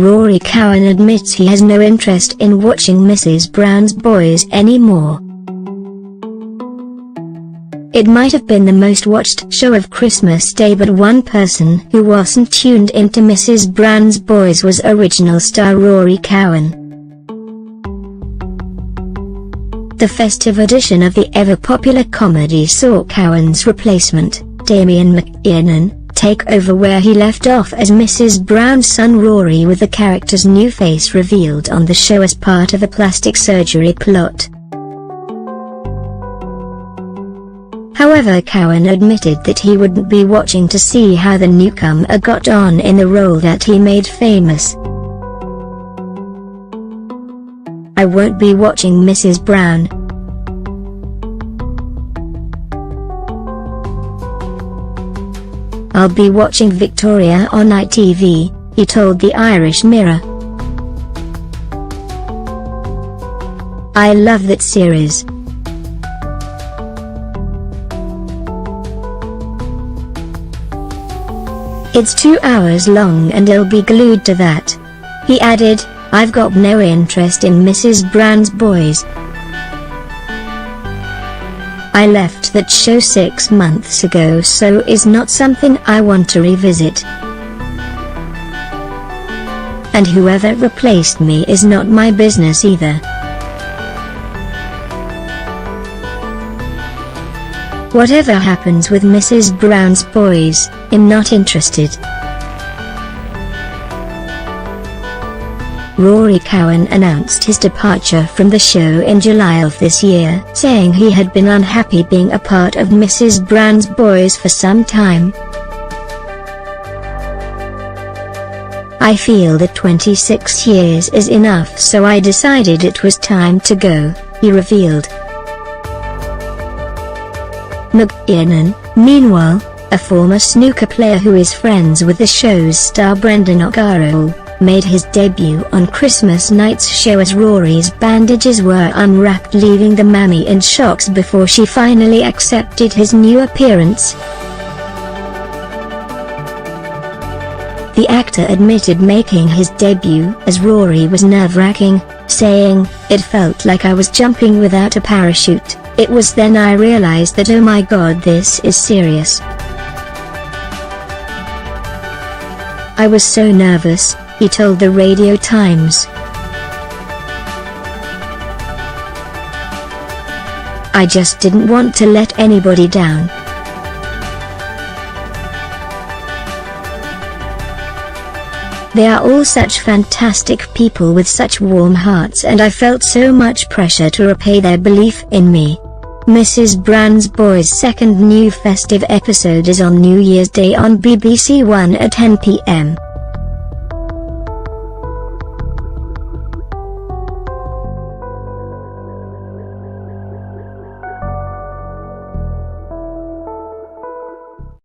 Rory Cowan admits he has no interest in watching Mrs. Brown's Boys anymore. It might have been the most watched show of Christmas Day, but one person who wasn't tuned into Mrs. Brown's Boys was original star Rory Cowan. The festive edition of the ever-popular comedy saw Cowan's replacement, Damien McKiernan, take over where he left off as Mrs. Brown's son Rory, with the character's new face revealed on the show as part of a plastic surgery plot. However, Cowan admitted that he wouldn't be watching to see how the newcomer got on in the role that he made famous. "I won't be watching Mrs. Brown. I'll be watching Victoria on ITV," he told the Irish Mirror. "I love that series. It's 2 hours long and I'll be glued to that." He added, "I've got no interest in Mrs. Brown's Boys. I left that show 6 months ago, so it's not something I want to revisit. And whoever replaced me is not my business either." "Whatever happens with Mrs. Brown's Boys, I'm not interested." Rory Cowan announced his departure from the show in July of this year, saying he had been unhappy being a part of Mrs. Brown's Boys for some time. "I feel that 26 years is enough, so I decided it was time to go," he revealed. McKiernan, meanwhile, a former snooker player who is friends with the show's star Brendan O'Carroll, made his debut on Christmas night's show as Rory's bandages were unwrapped, leaving the mammy in shocks before she finally accepted his new appearance. The actor admitted making his debut as Rory was nerve-wracking, saying, "It felt like I was jumping without a parachute. It was then I realized that, oh my god, this is serious. I was so nervous," he told the Radio Times. "I just didn't want to let anybody down. They are all such fantastic people with such warm hearts, and I felt so much pressure to repay their belief in me." Mrs. Brown's Boys' second new festive episode is on New Year's Day on BBC One at 10 p.m.